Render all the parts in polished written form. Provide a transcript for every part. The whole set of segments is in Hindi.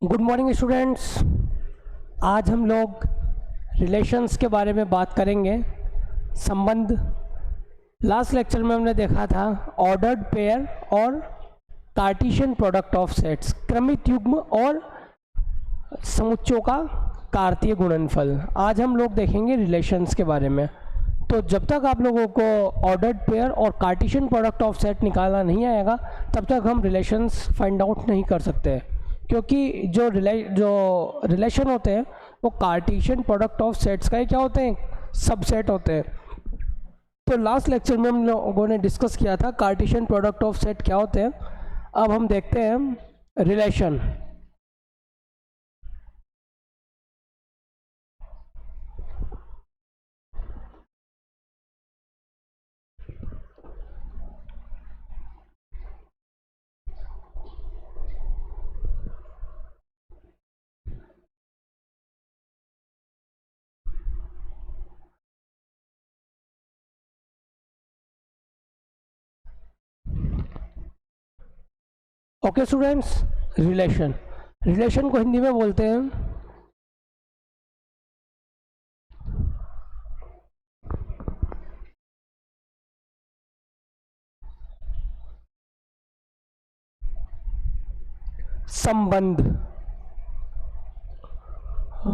Good morning students. आज हम लोग रिलेशंस के बारे में बात करेंगे। संबंध। लास्ट लेक्चर में हमने देखा था ऑर्डर्ड पेयर और कार्टेशियन प्रोडक्ट ऑफ सेट्स, क्रमित युग्म और समुच्चयों का कार्तीय गुणनफल। आज हम लोग देखेंगे रिलेशंस के बारे में। तो जब तक आप लोगों को ऑर्डर्ड पेयर और कार्टेशियन प्रोडक्ट ऑफ सेट निकालना नहीं आएगा तब तक हम रिलेशंस फाइंड आउट नहीं कर सकते, क्योंकि जो रिलेशन होते हैं वो कार्टेशियन प्रोडक्ट ऑफ सेट्स का ही क्या होते हैं, सबसेट होते हैं। तो लास्ट लेक्चर में हम लोगों ने डिस्कस किया था कार्टेशियन प्रोडक्ट ऑफ सेट क्या होते हैं। अब हम देखते हैं रिलेशन। ओके स्टूडेंट्स, रिलेशन को हिंदी में बोलते हैं संबंध।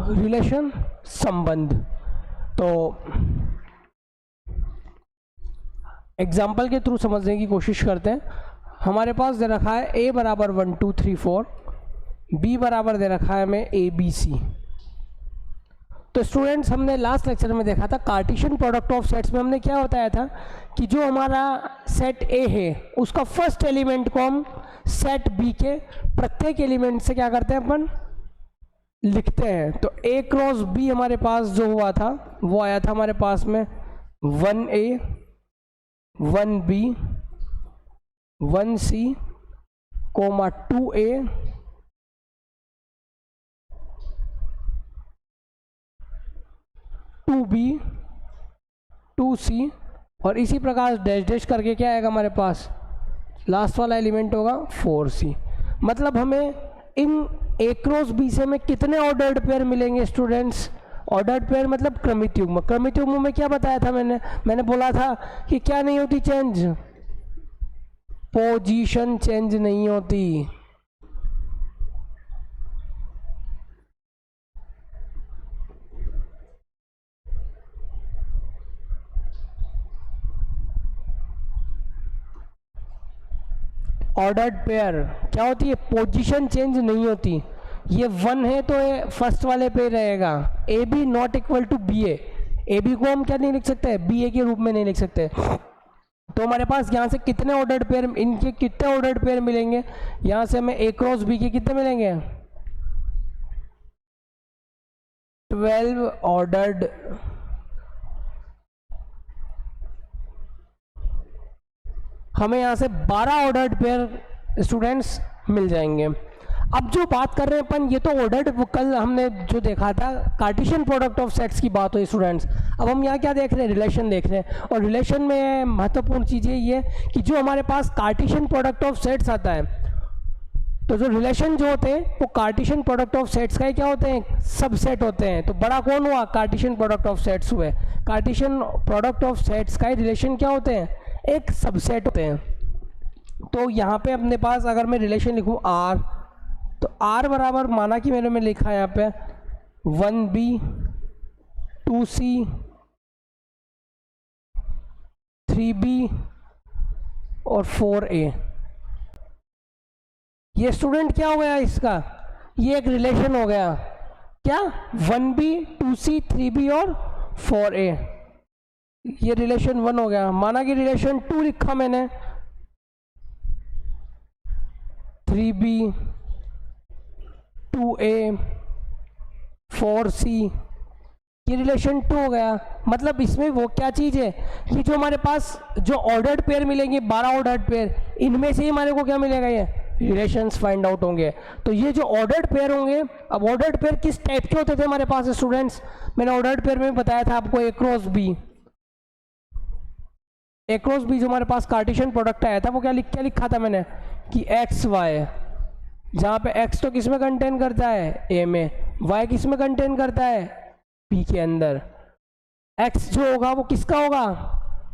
रिलेशन संबंध। तो एग्जाम्पल के थ्रू समझने की कोशिश करते हैं। हमारे पास दे रखा है a बराबर 1 2 3 4, b बराबर दे रखा है हमें a b c। तो स्टूडेंट्स हमने लास्ट लेक्चर में देखा था कार्टेशियन प्रोडक्ट ऑफ सेट्स में हमने क्या बताया था कि जो हमारा सेट a है उसका फर्स्ट एलिमेंट को हम सेट b के प्रत्येक एलिमेंट से क्या करते हैं, अपन लिखते हैं। तो a क्रॉस b हमारे पास जो हुआ था वो आया था हमारे पास में 1a 1b 1c, 2a 2b 2c, और इसी प्रकार डैश डैश करके क्या आएगा हमारे पास, लास्ट वाला एलिमेंट होगा 4c। मतलब हमें इन a क्रॉस b से हमें कितने ऑर्डर्ड पेयर मिलेंगे स्टूडेंट्स। ऑर्डर्ड पेयर मतलब क्रमित युग्म। क्रमित युग्म में क्या बताया था मैंने बोला था कि क्या नहीं होती चेंज, पोजीशन चेंज नहीं होती। ऑर्डर्ड पेयर क्या होती है, पोजीशन चेंज नहीं होती। ये 1 है तो ये फर्स्ट वाले पे रहेगा। A B not equal to B A B को हम क्या नहीं लिख सकते, बी ए के रूप में नहीं लिख सकते। तो हमारे पास यहाँ से कितने ऑर्डर्ड पेयर, इनके कितने ऑर्डर्ड पेयर मिलेंगे, यहाँ से हमें a क्रॉस b के कितने मिलेंगे, 12 ऑर्डर्ड। हमें यहाँ से 12 ऑर्डर्ड पेयर स्टूडेंट्स मिल जाएंगे। अब जो बात कर रहे हैं अपन, ये तो ऑर्डर्ड, कल हमने जो देखा था कार्टेशियन प्रोडक्ट ऑफ सेट्स की बात हुई स्टूडेंट्स। अब हम यहाँ क्या देख रहे हैं, रिलेशन देख रहे हैं। और रिलेशन में महत्वपूर्ण चीज़ ये कि जो हमारे पास कार्टेशियन प्रोडक्ट ऑफ सेट्स आता है, तो जो रिलेशन जो होते हैं वो कार्टेशियन प्रोडक्ट ऑफ सेट्स का ही क्या होते हैं, सबसेट होते हैं। तो बड़ा कौन हुआ, कार्टेशियन प्रोडक्ट ऑफ सेट्स हुए। कार्टेशियन प्रोडक्ट ऑफ सेट्स का ही रिलेशन क्या होते हैं, एक सबसेट होते हैं। तो यहाँ पे अपने पास अगर मैं रिलेशन लिखूँ R, तो R बराबर माना कि मैंने लिखा है यहाँ पे 1b 2c 3b और 4a। ये स्टूडेंट क्या हो गया इसका, ये एक रिलेशन हो गया क्या, 1b 2c 3b और 4a। ये रिलेशन 1 हो गया। माना कि रिलेशन 2 लिखा मैंने 3b 2a 4c, ये रिलेशन 2 हो गया। मतलब इसमें वो क्या चीज़ है कि जो हमारे पास जो ऑर्डर्ड पेयर मिलेंगे 12 ऑर्डर्ड पेयर, इनमें से ही हमारे को क्या मिलेगा, ये रिलेशंस फाइंड आउट होंगे। तो ये जो ऑर्डर्ड पेयर होंगे, अब ऑर्डर्ड पेयर किस टाइप के होते थे हमारे पास स्टूडेंट्स, मैंने ऑर्डर्ड पेयर में बताया था आपको a क्रॉस b जो हमारे पास कार्टेशियन प्रोडक्ट आया था वो क्या लिखा था मैंने कि x y जहाँ पे x तो किस में कंटेन करता है, a में, y किस में कंटेन करता है, p के अंदर। x जो होगा वो किसका होगा,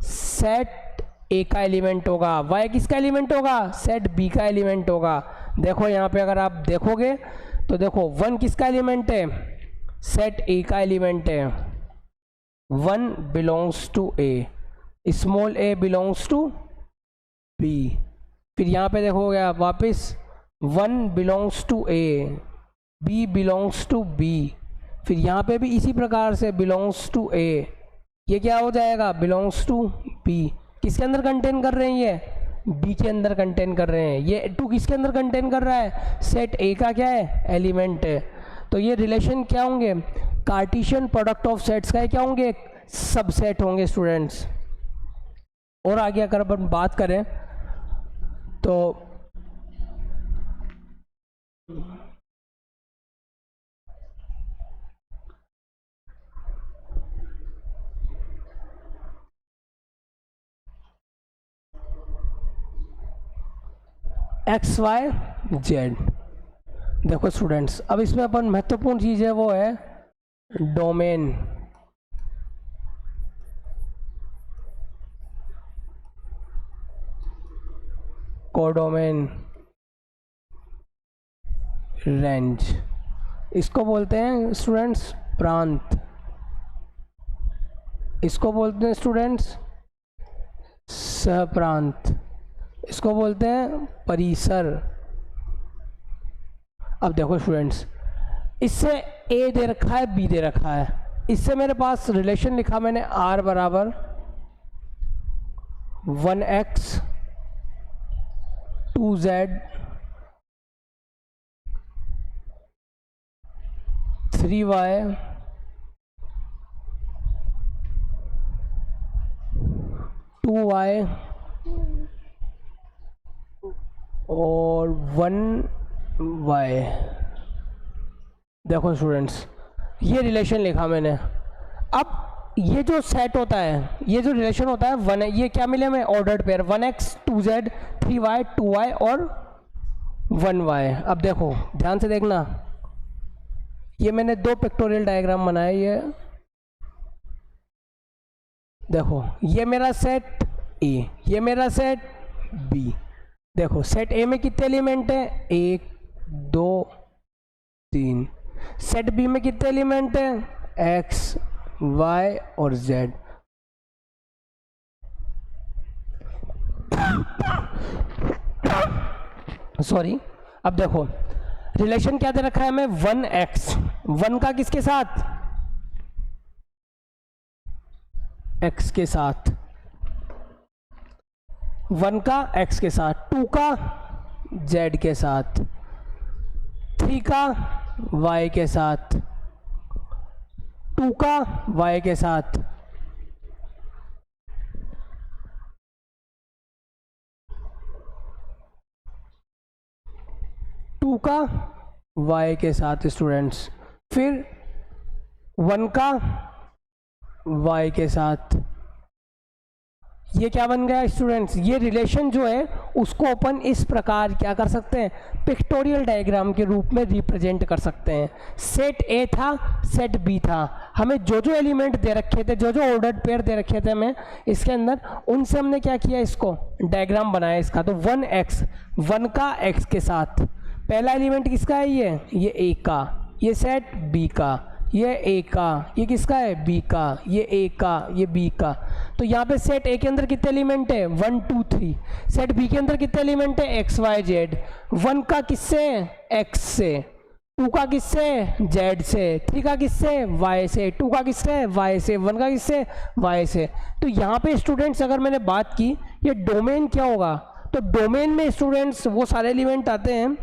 सेट a का एलिमेंट होगा, y किसका एलिमेंट होगा, सेट b का एलिमेंट होगा। देखो यहाँ पे अगर आप देखोगे तो देखो 1 किसका एलिमेंट है, सेट a का एलिमेंट है, 1 belongs to a, small a belongs to b। फिर यहाँ पे देखोगे आप वापस 1 belongs to a, b belongs to b, फिर यहाँ पे भी इसी प्रकार से बिलोंग्स टू a, ये क्या हो जाएगा, बिलोंग्स टू b। किसके अंदर कंटेन कर रहे हैं, ये b के अंदर कंटेन कर रहे हैं। ये 2 किसके अंदर कंटेन कर रहा है, सेट a का क्या है, एलिमेंट है। तो ये रिलेशन क्या होंगे, कार्टेशियन प्रोडक्ट ऑफ सेट्स का क्या होंगे, सबसेट होंगे स्टूडेंट्स। और आगे अगर अपन बात करें तो एक्स वाई जेड। देखो स्टूडेंट्स, अब इसमें अपन महत्वपूर्ण चीज़ है वो है डोमेन। कोडोमेन, रेंज, इसको बोलते हैं स्टूडेंट्स प्रांत, इसको बोलते हैं स्टूडेंट्स सहप्रांत, इसको बोलते हैं परिसर। अब देखो स्टूडेंट्स, इससे ए दे रखा है, बी दे रखा है, इससे मेरे पास रिलेशन लिखा मैंने r बराबर 1x 2z 3y 2y और 1y। देखो स्टूडेंट्स, ये रिलेशन लिखा मैंने। अब ये जो सेट होता है, ये जो रिलेशन होता है 1, ये क्या मिले हमें, ordered pair 1x 2z 3y 2y और 1y। अब देखो ध्यान से देखना, ये मैंने 2 पिक्टोरियल डायग्राम बनाए। ये देखो, ये मेरा सेट ए, ये मेरा सेट बी। देखो सेट ए में कितने एलिमेंट हैं, 1 2 3। सेट बी में कितने एलिमेंट हैं, एक्स वाई और जेड। सॉरी। अब देखो रिलेशन क्या दे रखा है हमें, 1x, 1 का किसके साथ, x के साथ, 1 का x के साथ, 2 का z के साथ, 3 का y के साथ, 2 का y के साथ, 2 का y के साथ स्टूडेंट्स, फिर 1 का y के साथ। ये क्या बन गया स्टूडेंट्स, ये रिलेशन जो है उसको अपन इस प्रकार क्या कर सकते हैं, पिक्टोरियल डायग्राम के रूप में रिप्रेजेंट कर सकते हैं। सेट ए था, सेट बी था, हमें जो जो एलिमेंट दे रखे थे, जो जो ऑर्डर्ड पेयर दे रखे थे हमें इसके अंदर, उनसे हमने क्या किया, इसको डायग्राम बनाया इसका। तो 1x, 1 का x के साथ, पहला एलिमेंट किसका है, ये ए का, ये सेट बी का, ये ए का, ये किसका है, बी का, ये ए का, ये बी का। तो यहाँ पे सेट ए के अंदर कितने एलिमेंट है, 1 2 3। सेट बी के अंदर कितने एलिमेंट है, एक्स वाई जेड। 1 का किससे, एक्स से, 2 का किससे, जेड से, 3 का किससे, वाई से, 2 का किससे, वाई से, 1 का किससे, वाई से। तो यहाँ पे स्टूडेंट्स अगर मैंने बात की, ये डोमेन क्या होगा, तो डोमेन में स्टूडेंट्स वो सारे एलिमेंट आते हैं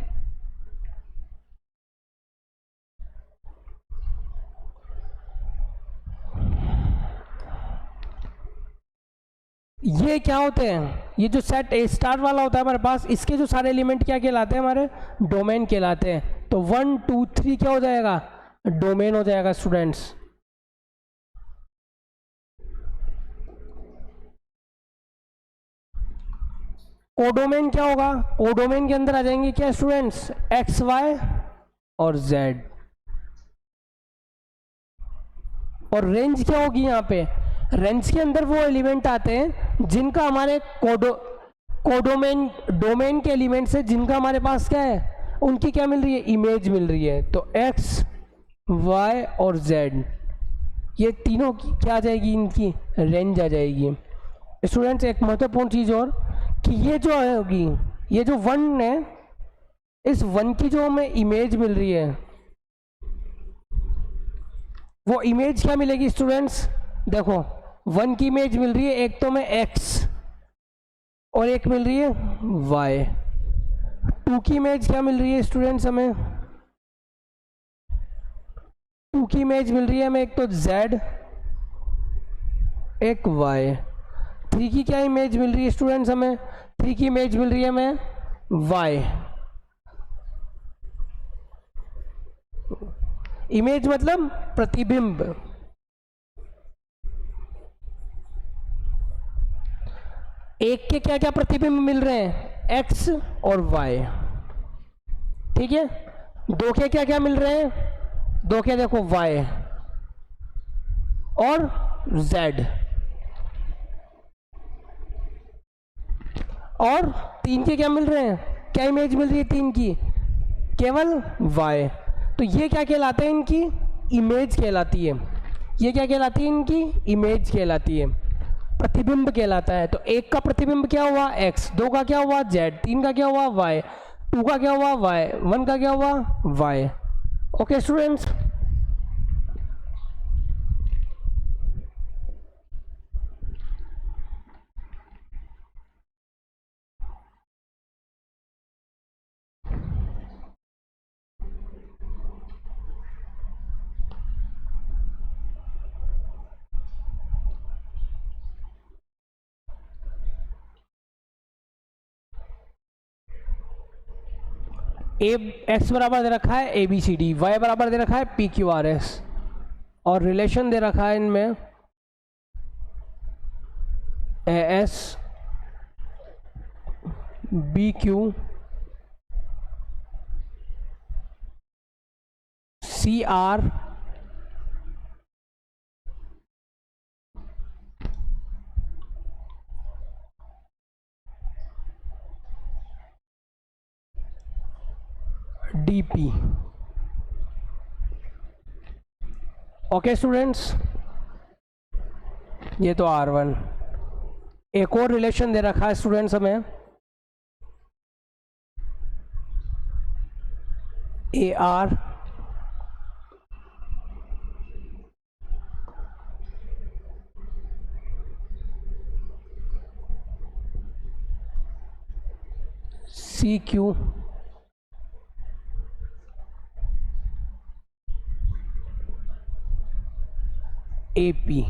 ये क्या होते हैं, ये जो सेट ए स्टार वाला होता है हमारे पास, इसके जो सारे एलिमेंट क्या कहलाते हैं, हमारे डोमेन कहलाते हैं। तो 1 2 3 क्या हो जाएगा, डोमेन हो जाएगा स्टूडेंट्स। कोडोमेन क्या होगा, कोडोमेन के अंदर आ जाएंगे क्या स्टूडेंट्स, एक्स वाई और जेड। और रेंज क्या होगी यहाँ पे, रेंज के अंदर वो एलिमेंट आते हैं जिनका हमारे कोडोमेन डोमेन के एलिमेंट से जिनका हमारे पास क्या है, उनकी क्या मिल रही है, इमेज मिल रही है। तो एक्स वाई और जेड ये तीनों की क्या आ जाएगी, इनकी रेंज आ जाएगी। स्टूडेंट्स एक महत्वपूर्ण चीज़ और कि ये जो होगी, ये जो वन है, इस वन की जो हमें इमेज मिल रही है, वो इमेज क्या मिलेगी स्टूडेंट्स, देखो वन की इमेज मिल रही है, एक तो में एक्स और एक मिल रही है वाई। टू की इमेज क्या मिल रही है स्टूडेंट्स, हमें टू की इमेज मिल रही है हमें, एक तो जेड एक वाई। थ्री की क्या इमेज मिल रही है स्टूडेंट्स हमें, थ्री की इमेज मिल रही है हमें वाई। इमेज मतलब प्रतिबिंब। एक के क्या क्या प्रतिबिंब मिल रहे हैं, एक्स और वाई, ठीक है। दो के क्या क्या मिल रहे हैं, दो के देखो वाई और जेड। और तीन के क्या मिल रहे हैं, क्या इमेज मिल रही है तीन की, केवल वाई। तो ये क्या कहलाते हैं, इनकी इमेज कहलाती है। ये क्या कहलाती है, इनकी इमेज कहलाती है, प्रतिबिंब कहलाता है। तो एक का प्रतिबिंब क्या हुआ एक्स, दो का क्या हुआ जेड, तीन का क्या हुआ वाई, टू का क्या हुआ वाई, वन का क्या हुआ Y. Okay students, A X बराबर दे रखा है A B C D, Y बराबर दे रखा है पी क्यू आर एस, और रिलेशन दे रखा है इनमें A S B Q C R D P. Okay students, ये तो R1। एक और रिलेशन दे रखा है स्टूडेंट्स हमें A R C Q A P.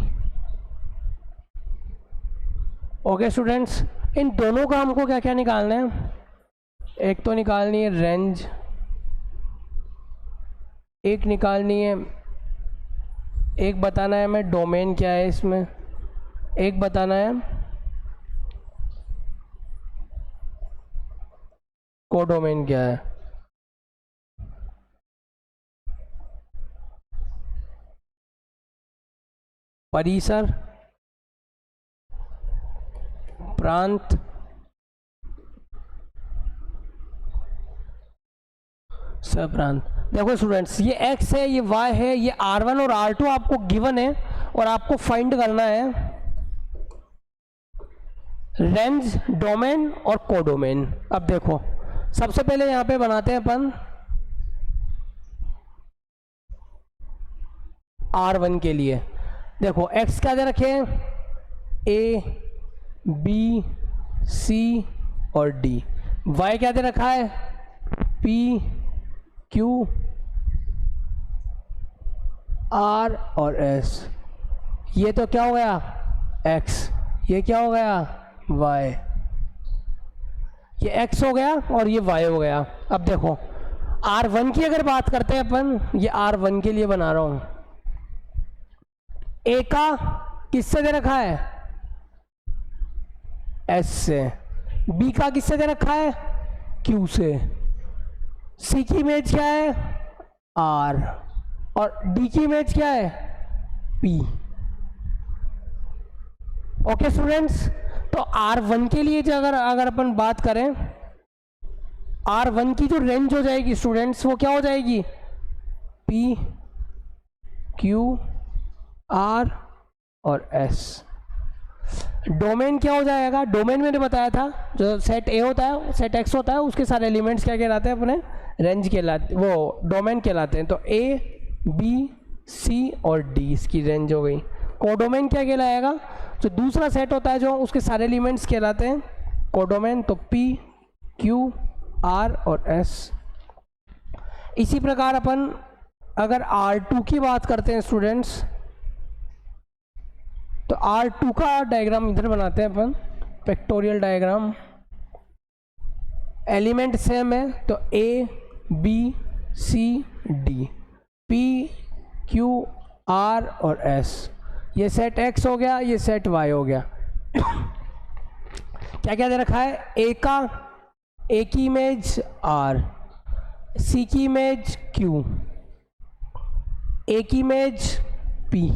Okay students, इन दोनों का हमको क्या क्या निकालना है, एक तो निकालनी है रेंज, एक निकालनी है, एक बताना है हमें डोमेन क्या है इसमें, एक बताना है कोडोमेन क्या है। परिसर, प्रांत, सप्रांत। देखो स्टूडेंट्स, ये x है, ये y है, ये R1 और R2 आपको गिवन है और आपको फाइंड करना है रेंज, डोमेन और कोडोमेन। अब देखो सबसे पहले यहाँ पे बनाते हैं अपन R1 के लिए। देखो x क्या दे रखे हैं, A B C और D। y क्या दे रखा है, P Q R और S। ये तो क्या हो गया x, ये क्या हो गया y, ये x हो गया और ये y हो गया। अब देखो R1 की अगर बात करते हैं अपन, ये R1 के लिए बना रहा हूं। A का किससे दे रखा है, S से, बी का किससे दे रखा है, क्यू से। सी की इमेज क्या है, आर, और डी की इमेज क्या है, पी। ओके स्टूडेंट्स, तो R1 के लिए जो अगर अपन बात करें, R1 की जो रेंज हो जाएगी स्टूडेंट्स वो क्या हो जाएगी, P, Q, R और S। डोमेन क्या हो जाएगा, डोमेन मैंने बताया था जो सेट A होता है, सेट X होता है, उसके सारे एलिमेंट्स क्या कहलाते हैं अपने, रेंज कहलाते, वो डोमेन कहलाते हैं। तो A, B, C और D इसकी रेंज हो गई। कोडोमेन क्या कहलाएगा, जो दूसरा सेट होता है जो उसके सारे एलिमेंट्स कहलाते हैं कोडोमेन। तो P, Q, R और S। इसी प्रकार अपन अगर R2 की बात करते हैं स्टूडेंट्स, तो R2 का डायग्राम इधर बनाते हैं अपन, पिक्टोरियल डायग्राम। एलिमेंट सेम है तो A, B, C, D, P, Q, R और S। ये सेट X हो गया, ये सेट Y हो गया। क्या क्या दे रखा है, A की इमेज R, C की इमेज Q, A की इमेज P।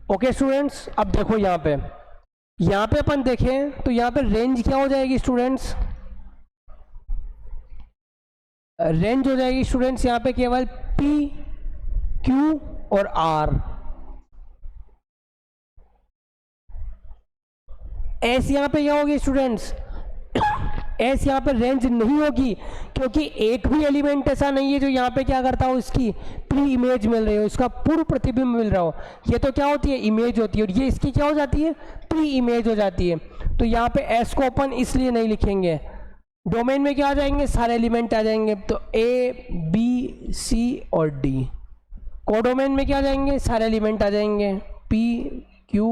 ओके स्टूडेंट्स, अब देखो यहाँ पे अपन देखें तो यहाँ पे रेंज क्या हो जाएगी स्टूडेंट्स, रेंज हो जाएगी स्टूडेंट्स यहाँ पे केवल P, Q और R। S यहाँ पे क्या होगी स्टूडेंट्स, S यहाँ पे रेंज नहीं होगी, क्योंकि एक भी एलिमेंट ऐसा नहीं है जो यहाँ पे क्या करता हो, इसकी प्री इमेज मिल रही हो, इसका पूर्व प्रतिबिंब मिल रहा हो। ये तो क्या होती है, इमेज होती है, और ये इसकी क्या हो जाती है, प्री इमेज हो जाती है। तो यहाँ पे S को अपन इसलिए नहीं लिखेंगे। डोमेन में क्या आ जाएंगे, सारे एलिमेंट आ जाएंगे, तो A, B, C और D। कोडोमेन में क्या आ जाएंगे, सारे एलिमेंट आ जाएंगे, P, Q,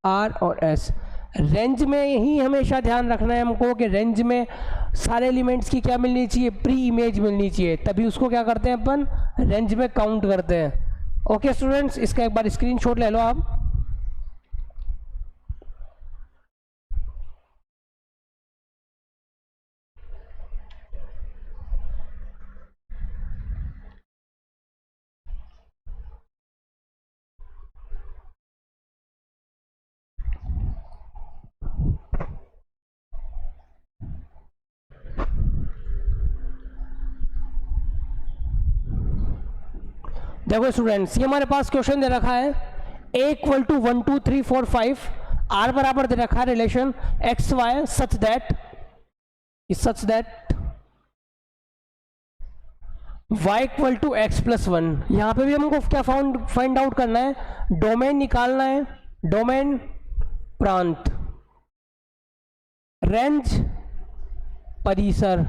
R और S। रेंज में ही हमेशा ध्यान रखना है हमको कि रेंज में सारे एलिमेंट्स की क्या मिलनी चाहिए, प्री इमेज मिलनी चाहिए, तभी उसको क्या करते हैं अपन, रेंज में काउंट करते हैं। ओके स्टूडेंट्स, इसका एक बार स्क्रीनशॉट ले लो आप। देखो स्टूडेंट्स, ये हमारे पास क्वेश्चन दे रखा है, A इक्वल टू 1 2 3 4 5, R बराबर दे रखा है relation X Y such that y equal to X plus 1। यहाँ पे भी हमको क्या फाइंड आउट करना है, डोमेन निकालना है, डोमेन प्रांत, रेंज परिसर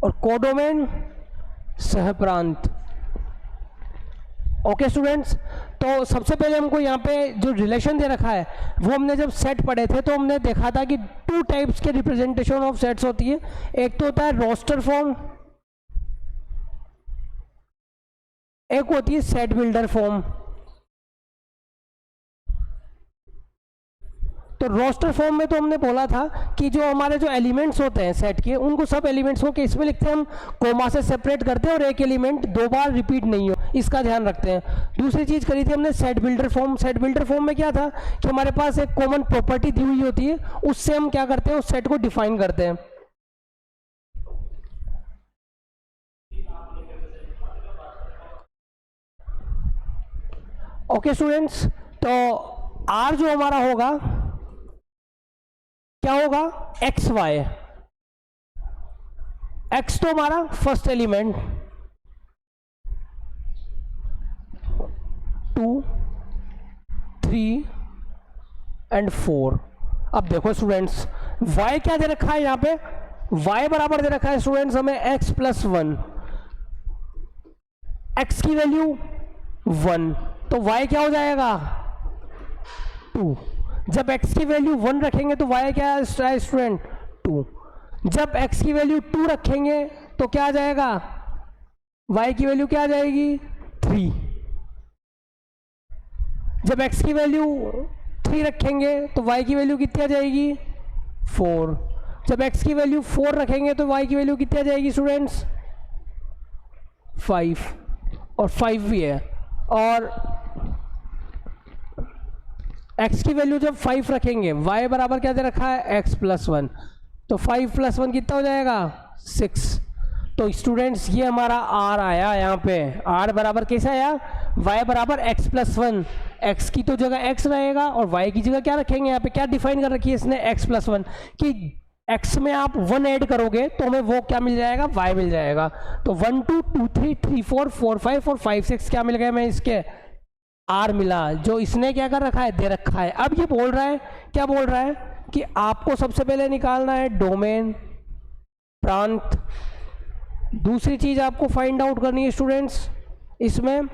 और कोडोमेन सहप्रांत। ओके स्टूडेंट्स, तो सबसे पहले हमको यहाँ पे जो रिलेशन दे रखा है वो हमने जब सेट पढ़े थे तो हमने देखा था कि 2 टाइप्स के रिप्रेजेंटेशन ऑफ सेट्स होती है। एक तो होता है रोस्टर फॉर्म, एक होती है सेट बिल्डर फॉर्म। तो रोस्टर फॉर्म में तो हमने बोला था कि जो हमारे जो एलिमेंट्स होते हैं सेट के, उनको सब एलिमेंट्स को किस में लिखते हैं हम, कोमा से सेपरेट करते हैं और एक एलिमेंट 2 बार रिपीट नहीं हो, इसका ध्यान रखते हैं। दूसरी चीज करी थी हमने set builder form. Set builder form में क्या था कि हमारे पास एक कॉमन प्रॉपर्टी दी हुई होती है, उससे हम क्या करते हैं, उस सेट को डिफाइन करते हैं। ओके स्टूडेंट्स, तो R जो हमारा होगा क्या होगा, एक्स वाई। एक्स तो हमारा फर्स्ट एलिमेंट, 2 3 एंड 4। अब देखो स्टूडेंट्स, y क्या दे रखा है यहाँ पे, y बराबर दे रखा है स्टूडेंट्स हमें x प्लस 1, x की वैल्यू 1, तो y क्या हो जाएगा 2। जब x की वैल्यू 1 रखेंगे तो y क्या है स्टूडेंट 2। जब x की वैल्यू 2 रखेंगे तो क्या आ जाएगा, y की वैल्यू क्या आ जाएगी 3। जब x की वैल्यू 3 रखेंगे तो y की वैल्यू कितनी आ जाएगी 4। जब x की वैल्यू 4 रखेंगे तो y की वैल्यू कितनी आ जाएगी स्टूडेंट्स 5, और 5 भी है। और x की वैल्यू जब 5 रखेंगे, y बराबर क्या दे रखा है x + 1, तो 5 + 1 कितना हो जाएगा 6। तो स्टूडेंट्स ये हमारा r आया, यहाँ पे r बराबर कैसे आया y बराबर x + 1, x की तो जगह x रहेगा और y की जगह क्या रखेंगे, यहाँ पे क्या डिफाइन कर रखी है इसने x + 1 कि x में आप 1 ऐड करोगे तो हमें वो क्या मिल जाएगा y मिल जाएगा। तो 1 2 2 3 3 4 4 5 और 5 6 क्या मिल गया हमें इसके r मिला, जो इसने क्या कर रखा है दे रखा है। अब ये बोल रहा है, क्या बोल रहा है कि आपको सबसे पहले निकालना है डोमेन प्रांत, दूसरी चीज आपको फाइंड आउट करनी है स्टूडेंट्स इसमें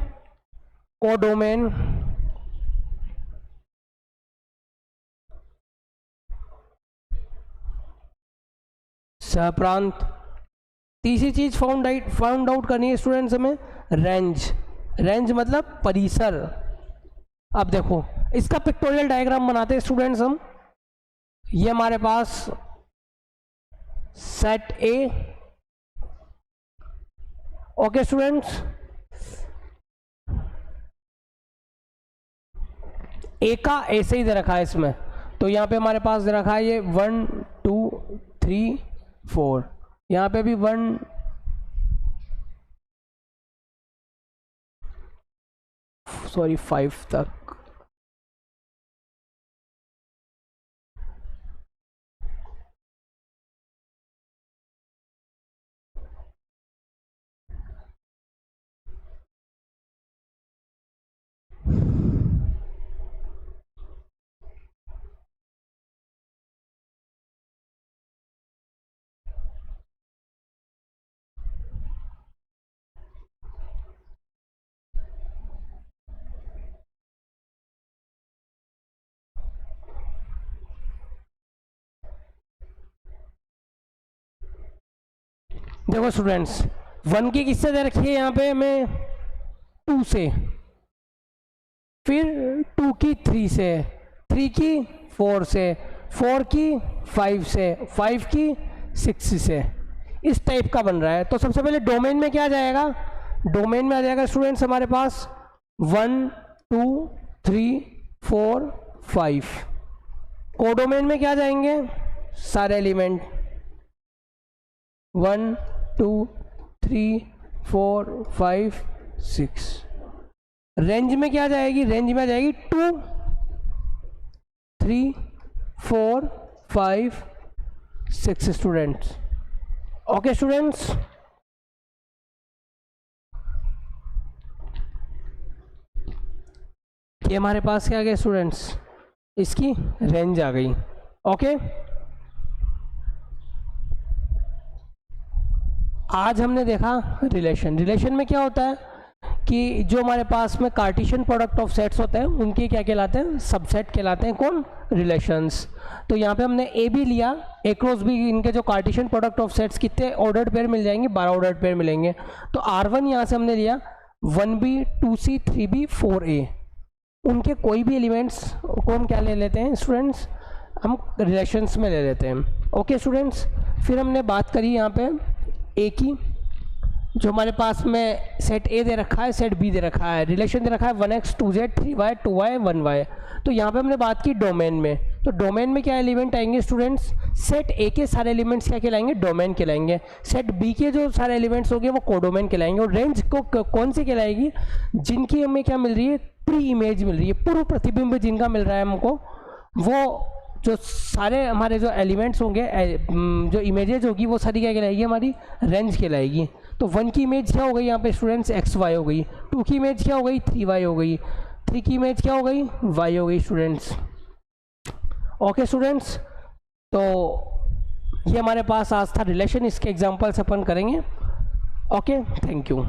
कोडोमेन, सहप्रांत, तीसरी चीज फाउंड आउट करनी है स्टूडेंट्स हमें रेंज। रेंज मतलब परिसर। अब देखो इसका पिक्टोरियल डायग्राम बनाते हैं स्टूडेंट्स हम। ये हमारे पास सेट ए, ओके स्टूडेंट्स, ए का ऐसे ही दे रखा है इसमें, तो यहाँ पे हमारे पास दे रखा है ये 1 2 3 4, यहाँ पे भी 1 5 तक। देखो स्टूडेंट्स 1 की किससे दे रखी है यहाँ पे हमें 2 से, फिर 2 की 3 से, 3 की 4 से, 4 की 5 से, 5 की 6 से, इस टाइप का बन रहा है। तो सबसे पहले डोमेन में क्या आ जाएगा, डोमेन में आ जाएगा स्टूडेंट्स हमारे पास 1 2 3 4 5। कोडोमेन में क्या जाएंगे सारे एलिमेंट 1 2 3 4 5 6। रेंज में क्या जाएगी, रेंज में आ जाएगी 2 3 4 5 6 स्टूडेंट्स। ओके स्टूडेंट्स, ये हमारे पास क्या आ गया स्टूडेंट्स, इसकी रेंज आ गई। ओके, आज हमने देखा रिलेशन। रिलेशन में क्या होता है कि जो हमारे पास में कार्टेशियन प्रोडक्ट ऑफ सेट्स होते हैं उनके क्या कहलाते हैं, सबसेट कहलाते हैं कौन, रिलेशंस। तो यहाँ पे हमने ए भी लिया, ए क्रॉस बी, इनके जो कार्टेशियन प्रोडक्ट ऑफ सेट्स कितने ऑर्डर्ड पेयर मिल जाएंगे, 12 ऑर्डर्ड पेयर मिलेंगे। तो R1 यहाँ से हमने लिया 1B 2C 3B 4A, उनके कोई भी एलिमेंट्स को हम क्या ले लेते हैं स्टूडेंट्स, हम रिलेशंस में ले लेते हैं। ओके स्टूडेंट्स, फिर हमने बात करी यहाँ पे ए की, जो हमारे पास में सेट ए दे रखा है, सेट बी दे रखा है, रिलेशन दे रखा है 1x 2z 3y 2y 1y। तो यहाँ पे हमने बात की डोमेन में, तो डोमेन में क्या एलिमेंट आएंगे स्टूडेंट्स, सेट ए के सारे एलिमेंट्स क्या कहलाएंगे, डोमेन कहलाएंगे। सेट बी के जो सारे एलिमेंट्स होंगे वो कोडोमेन कहलाएंगे। और रेंज को कौन सी कहलाएगी, जिनकी हमें क्या मिल रही है, प्री इमेज मिल रही है, पूर्व प्रतिबिंब जिनका मिल रहा है हमको, वो जो सारे हमारे जो एलिमेंट्स होंगे, जो इमेजेज होगी वो सारी क्या कहलाएगी, हमारी रेंज कहलाएगी। तो 1 की इमेज क्या हो गई यहाँ पे स्टूडेंट्स, एक्स वाई हो गई। 2 की इमेज क्या हो गई, 3y हो गई। 3 की इमेज क्या हो गई, y हो गई स्टूडेंट्स। ओके स्टूडेंट्स, तो ये हमारे पास आज था रिलेशन, इसके एग्जांपल्स अपन करेंगे। Okay, thank you.